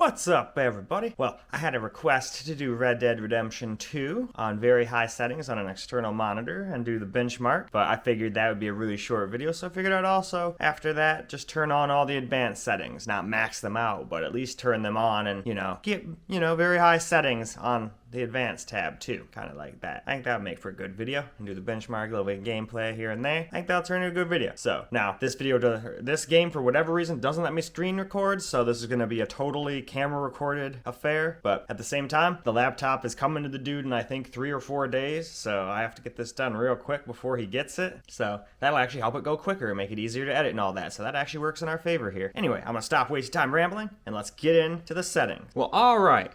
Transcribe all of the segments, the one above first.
What's up, everybody? Well, I had a request to do Red Dead Redemption 2 on very high settings on an external monitor and do the benchmark, but I figured that would be a really short video, so I figured I'd also, after that, just turn on all the advanced settings. Not max them out, but at least turn them on and, get, very high settings on the advanced tab too, kind of like that. I think that would make for a good video, and do the benchmark, a little bit of gameplay here and there. I think that'll turn into a good video. So now this game for whatever reason doesn't let me screen record, so this is going to be a totally camera recorded affair. But at the same time, the laptop is coming to the dude in I think 3 or 4 days, so I have to get this done real quick before he gets it. So that'll actually help it go quicker and make it easier to edit and all that. So that actually works in our favor here. Anyway, I'm gonna stop wasting time rambling and let's get into the settings. Well, all right.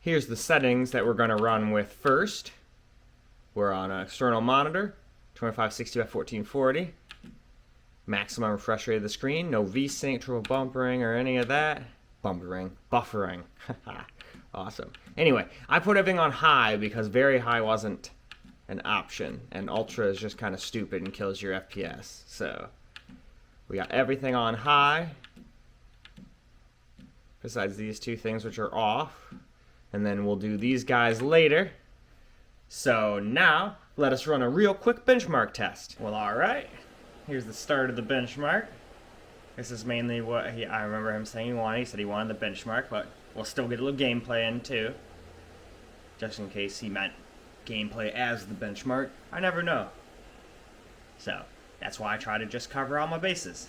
Here's the settings that we're going to run with first. We're on an external monitor, 2560 by 1440. Maximum refresh rate of the screen, no VSync, triple bumpering, or any of that. Buffering. Awesome. Anyway, I put everything on high because very high wasn't an option, and ultra is just kind of stupid and kills your FPS. So we got everything on high, besides these two things which are off. And then we'll do these guys later. So now, let us run a real quick benchmark test. Well, alright. Here's the start of the benchmark. This is mainly what I remember him saying he wanted. He said he wanted the benchmark, but we'll still get a little gameplay in too. Just in case he meant gameplay as the benchmark. I never know. So, that's why I try to just cover all my bases.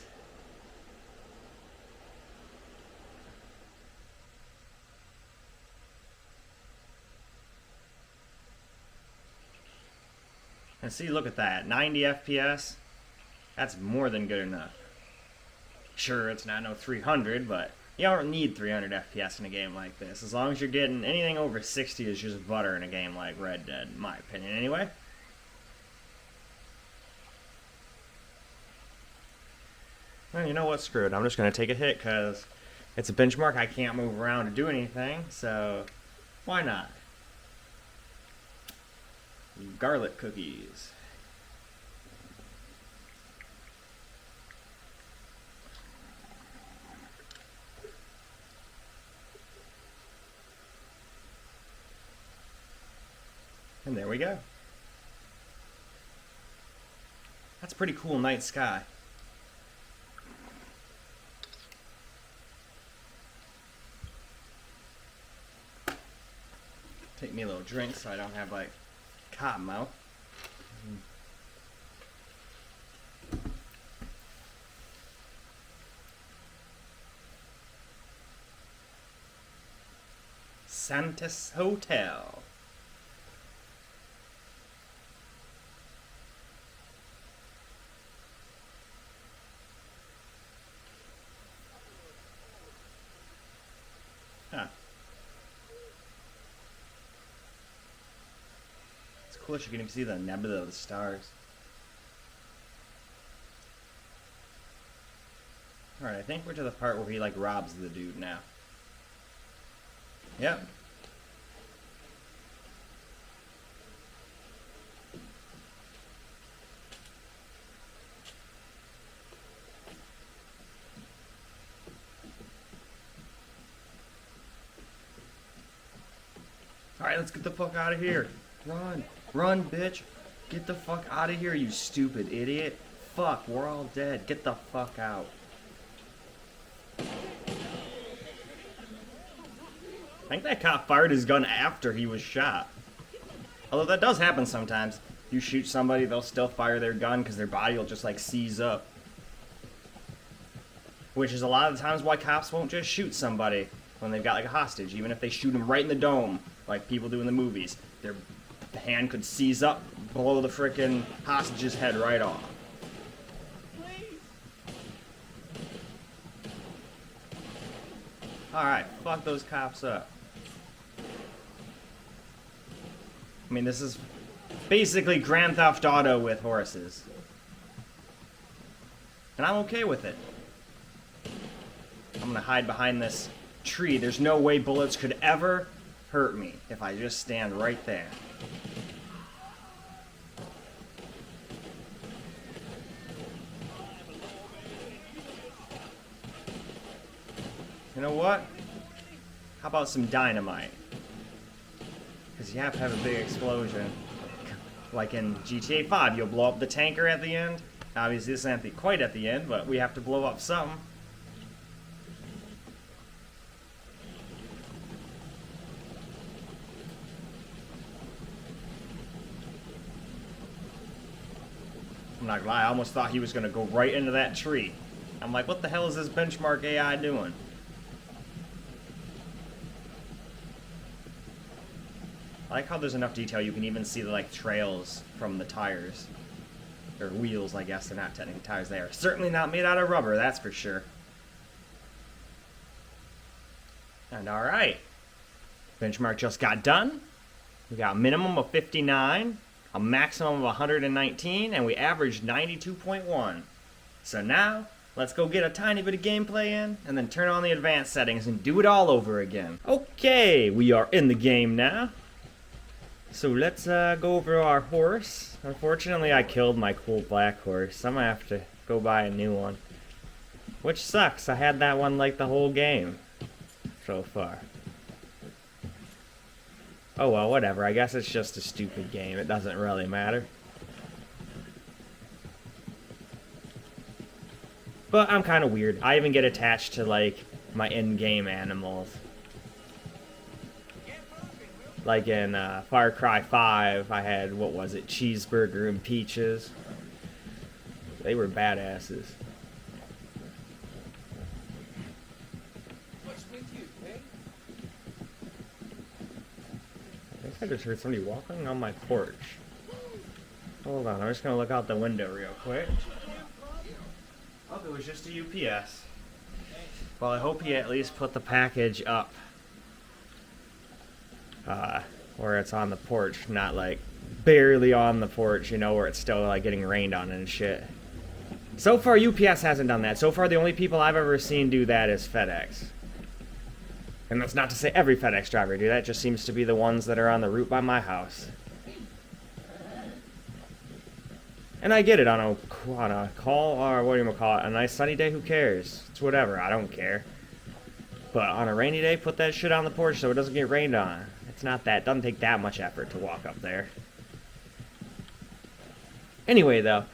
And see, look at that, 90 FPS, that's more than good enough. Sure, it's not no 300, but you don't need 300 FPS in a game like this. As long as you're getting anything over 60 is just butter in a game like Red Dead, in my opinion anyway. Well, you know what, screw it, I'm just going to take a hit because it's a benchmark, I can't move around to do anything, so why not? Garlic cookies. And there we go. That's a pretty cool night sky. Take me a little drink so I don't have like cotton mouth. Santos Hotel. Huh. Of course, you can even see the nebula of the stars. Alright, I think we're to the part where he like robs the dude now. Yep. Alright, let's get the fuck out of here. Run. Run, bitch. Get the fuck out of here, you stupid idiot. Fuck, we're all dead. Get the fuck out. I think that cop fired his gun after he was shot. Although that does happen sometimes. You shoot somebody, they'll still fire their gun because their body will just like seize up. Which is a lot of the times why cops won't just shoot somebody when they've got like a hostage. Even if they shoot them right in the dome, like people do in the movies. Their hand could seize up, blow the frickin' hostage's head right off. Alright, fuck those cops up. I mean, this is basically Grand Theft Auto with horses. And I'm okay with it. I'm gonna hide behind this tree. There's no way bullets could ever hurt me if I just stand right there. You know what? How about some dynamite? Because you have to have a big explosion. Like in GTA 5, you'll blow up the tanker at the end. Obviously, this isn't quite at the end, but we have to blow up something. I'm not gonna lie, I almost thought he was gonna go right into that tree. I'm like, what the hell is this benchmark AI doing? I like how there's enough detail you can even see the like trails from the tires. Or wheels, I guess. They're not technically tires. They are certainly not made out of rubber, that's for sure. And alright. Benchmark just got done. We got a minimum of 59, a maximum of 119, and we averaged 92.1. So now, let's go get a tiny bit of gameplay in, and then turn on the advanced settings and do it all over again. Okay, we are in the game now. So let's go over our horse. Unfortunately, I killed my cool black horse. I'm gonna have to go buy a new one. Which sucks. I had that one like the whole game so far. Oh well, whatever. I guess it's just a stupid game. It doesn't really matter. But I'm kind of weird. I even get attached to like my in-game animals. Like in Far Cry 5, I had, what was it, Cheeseburger and Peaches. They were badasses. What's with you, eh? I think I just heard somebody walking on my porch. Hold on, I'm just gonna look out the window real quick. Oh, it was just a UPS. Well, I hope he at least put the package up. Where it's on the porch, not like barely on the porch, you know, where it's still like getting rained on and shit. So far, UPS hasn't done that. So far, the only people I've ever seen do that is FedEx. And that's not to say every FedEx driver do that. It just seems to be the ones that are on the route by my house. And I get it on a call, or what do you call it, a nice sunny day, who cares? It's whatever, I don't care. But on a rainy day, put that shit on the porch so it doesn't get rained on. It's not that, doesn't take that much effort to walk up there. Anyway though,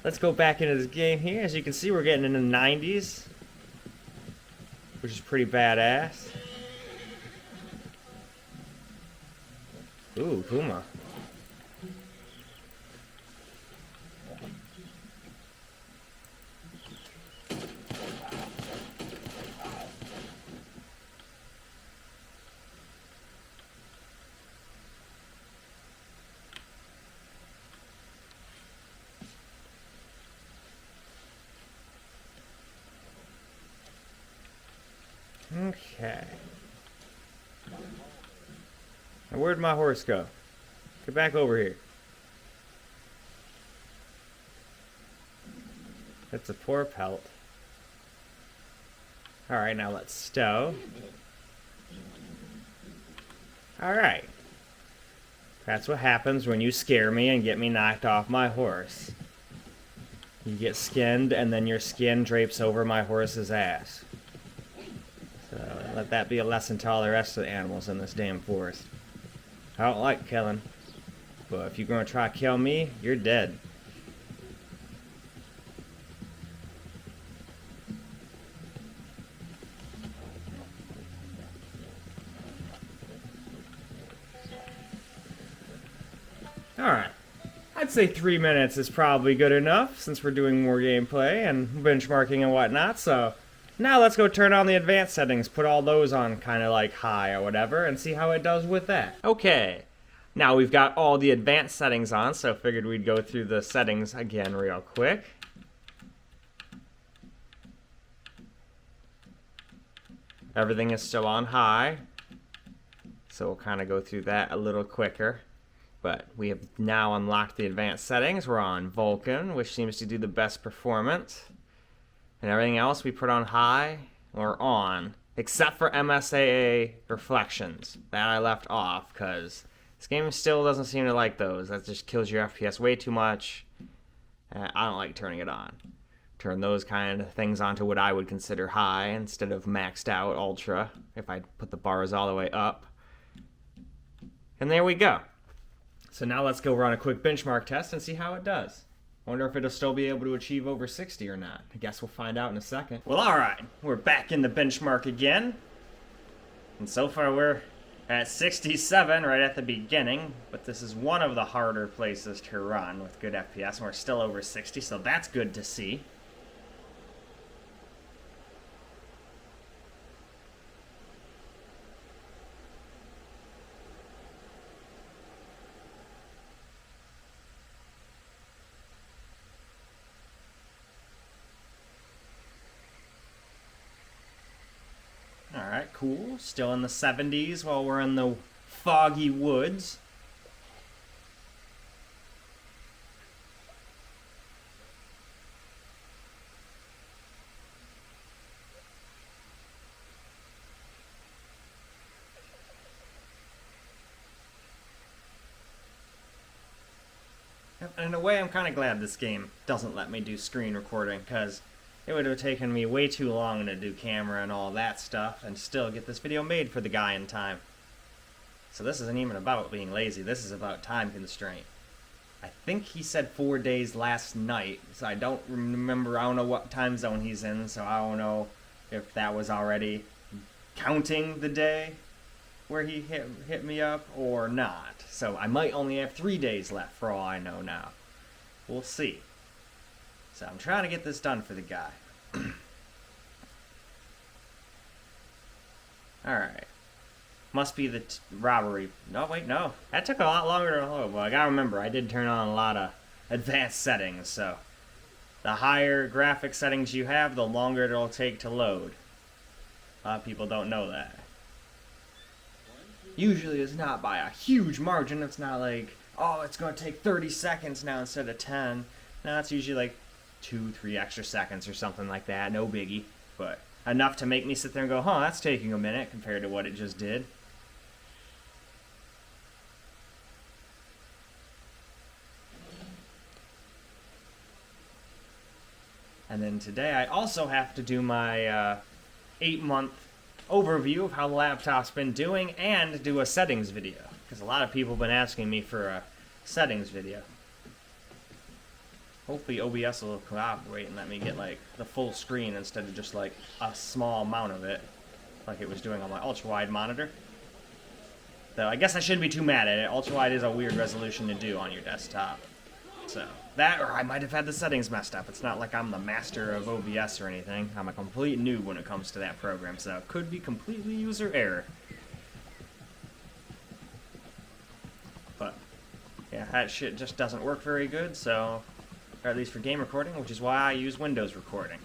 let's go back into this game here. As you can see, we're getting into the 90s. Which is pretty badass. Ooh, Puma. Okay. Now where'd my horse go? Get back over here. That's a poor pelt. Alright, now let's stow. Alright. That's what happens when you scare me and get me knocked off my horse. You get skinned, and then your skin drapes over my horse's ass. So let that be a lesson to all the rest of the animals in this damn forest. I don't like killing, but if you're gonna try to kill me, you're dead. Alright. I'd say 3 minutes is probably good enough since we're doing more gameplay and benchmarking and whatnot, so now let's go turn on the advanced settings, put all those on kind of like high or whatever, and see how it does with that. Okay, now we've got all the advanced settings on, so figured we'd go through the settings again real quick. Everything is still on high, so we'll kind of go through that a little quicker. But we have now unlocked the advanced settings. We're on Vulcan, which seems to do the best performance. And everything else we put on high or on, except for MSAA reflections. That I left off, because this game still doesn't seem to like those. That just kills your FPS way too much. I don't like turning it on. turn those kind of things onto what I would consider high instead of maxed out ultra if I put the bars all the way up. And there we go. So now let's go run a quick benchmark test and see how it does. Wonder if it'll still be able to achieve over 60 or not. I guess we'll find out in a second. Well, alright, we're back in the benchmark again. And so far we're at 67 right at the beginning, but this is one of the harder places to run with good FPS, and we're still over 60, so that's good to see. Alright, cool. Still in the 70s while we're in the foggy woods. In a way, I'm kind of glad this game doesn't let me do screen recording, because it would have taken me way too long to do camera and all that stuff and still get this video made for the guy in time. So this isn't even about being lazy, this is about time constraint. I think he said 4 days last night, so I don't remember, I don't know what time zone he's in, so I don't know if that was already counting the day where he hit me up or not. So I might only have 3 days left for all I know now. We'll see. So I'm trying to get this done for the guy. Alright. Must be the robbery. No, wait, no. That took a lot longer to load. Well, I gotta remember, I did turn on a lot of advanced settings, so the higher graphic settings you have, the longer it'll take to load. A lot of people don't know that. Usually it's not by a huge margin. It's not like, oh, it's gonna take 30 seconds now instead of 10. No, it's usually like 2-3 extra seconds or something like that. No biggie, but enough to make me sit there and go, huh, that's taking a minute compared to what it just did. And then today I also have to do my 8-month overview of how the laptop's been doing and do a settings video, because a lot of people have been asking me for a settings video. Hopefully OBS will cooperate and let me get like the full screen instead of just like a small amount of it like it was doing on my ultra-wide monitor. Though I guess I shouldn't be too mad at it. Ultra-wide is a weird resolution to do on your desktop. So that, or I might have had the settings messed up. It's not like I'm the master of OBS or anything. I'm a complete noob when it comes to that program, so it could be completely user error. But yeah, that shit just doesn't work very good, so, or at least for game recording, which is why I use Windows recording.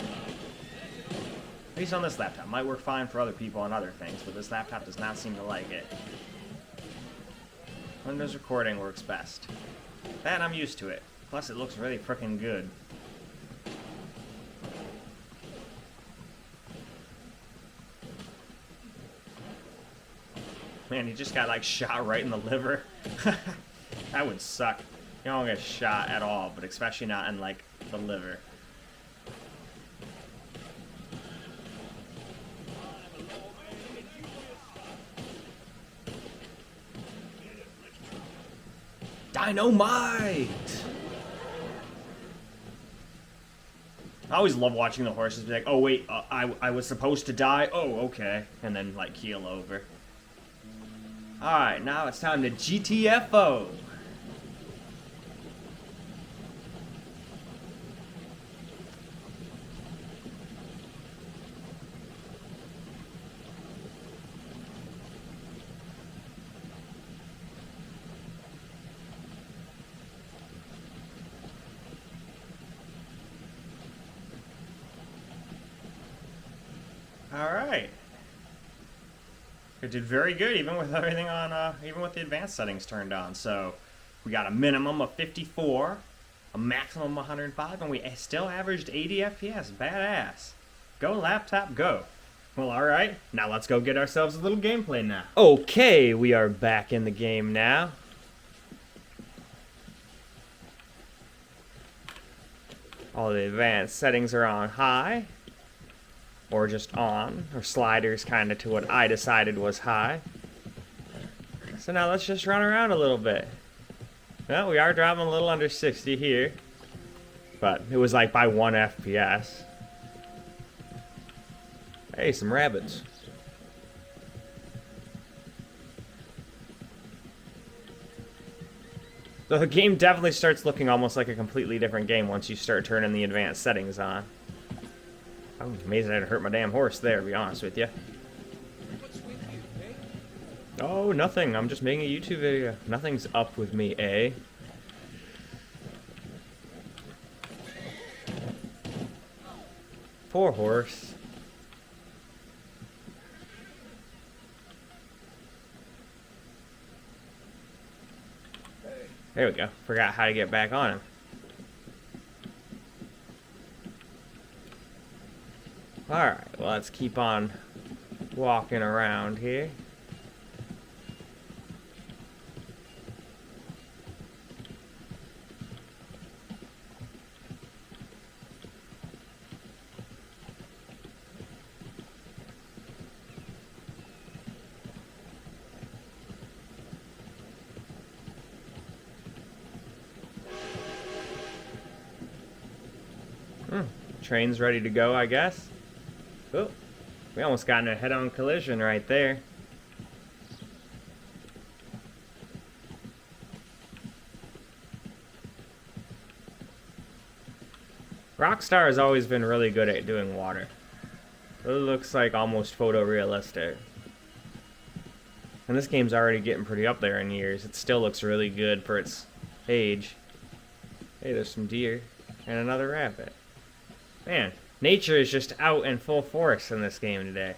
At least on this laptop. Might work fine for other people on other things, but this laptop does not seem to like it. Windows recording works best. That, I'm used to it. Plus, it looks really frickin' good. Man, he just got, like, shot right in the liver. That would suck. You don't get shot at all, but especially not in, like, the liver. Dynamite! I always love watching the horses be like, oh wait, I was supposed to die? Oh, okay. And then, like, keel over. Alright, now it's time to GTFO. Alright. It did very good, even with everything on, even with the advanced settings turned on. So, we got a minimum of 54, a maximum of 105, and we still averaged 80 FPS. Badass. Go laptop, go. Well, alright. Now let's go get ourselves a little gameplay now. Okay, we are back in the game now. All the advanced settings are on high, or just on, or sliders kind of to what I decided was high. So now let's just run around a little bit. Well, we are dropping a little under 60 here, but it was like by 1 FPS. Hey, some rabbits. So the game definitely starts looking almost like a completely different game once you start turning the advanced settings on. I'm amazed I didn't hurt my damn horse there, to be honest with you. Oh, nothing. I'm just making a YouTube video. Nothing's up with me, eh? Poor horse. There we go. Forgot how to get back on him. Alright, well, let's keep on walking around here. Train's ready to go, I guess. Oh, we almost got in a head-on collision right there. Rockstar has always been really good at doing water. It looks like almost photorealistic. And this game's already getting pretty up there in years. It still looks really good for its age. Hey, there's some deer and another rabbit. Man, nature is just out in full force in this game today.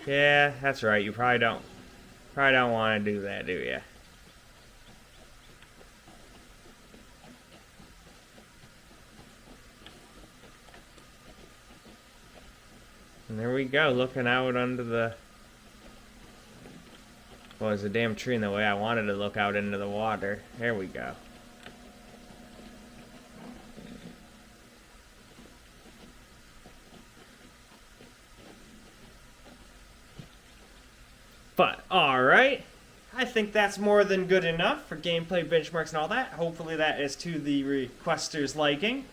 Yeah, that's right. You probably don't want to do that, do you? And there we go, looking out under the... Well, there's a damn tree in the way. I wanted to look out into the water. There we go. But, alright. I think that's more than good enough for gameplay benchmarks and all that. Hopefully that is to the requester's liking.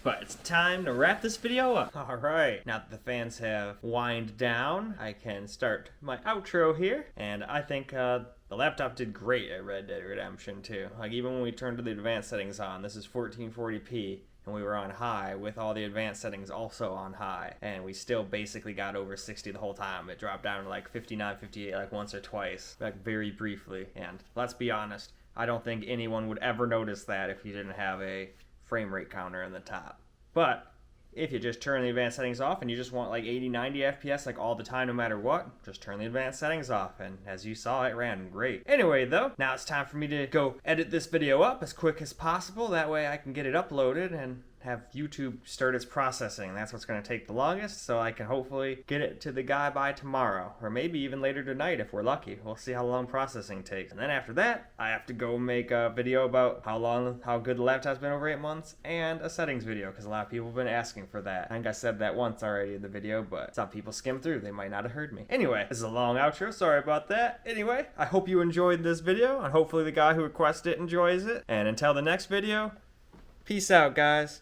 But it's time to wrap this video up. Alright, now that the fans have wind down, I can start my outro here. And I think the laptop did great at Red Dead Redemption 2. Like, even when we turned the advanced settings on, this is 1440p, and we were on high with all the advanced settings also on high. And we still basically got over 60 the whole time. It dropped down to like 59, 58 like once or twice, like very briefly. And let's be honest, I don't think anyone would ever notice that if you didn't have a frame rate counter in the top. But if you just turn the advanced settings off and you just want like 80, 90 FPS like all the time no matter what, just turn the advanced settings off, and as you saw, it ran great. Anyway though, now it's time for me to go edit this video up as quick as possible. That way I can get it uploaded and have YouTube start its processing. That's what's going to take the longest, so I can hopefully get it to the guy by tomorrow, or maybe even later tonight if we're lucky. We'll see how long processing takes. And then after that, I have to go make a video about how good the laptop's been over 8 months, and a settings video, because a lot of people have been asking for that. I think I said that once already in the video, but some people skim through. They might not have heard me. Anyway, this is a long outro. Sorry about that. Anyway, I hope you enjoyed this video, and hopefully the guy who requested it enjoys it. And until the next video, peace out, guys.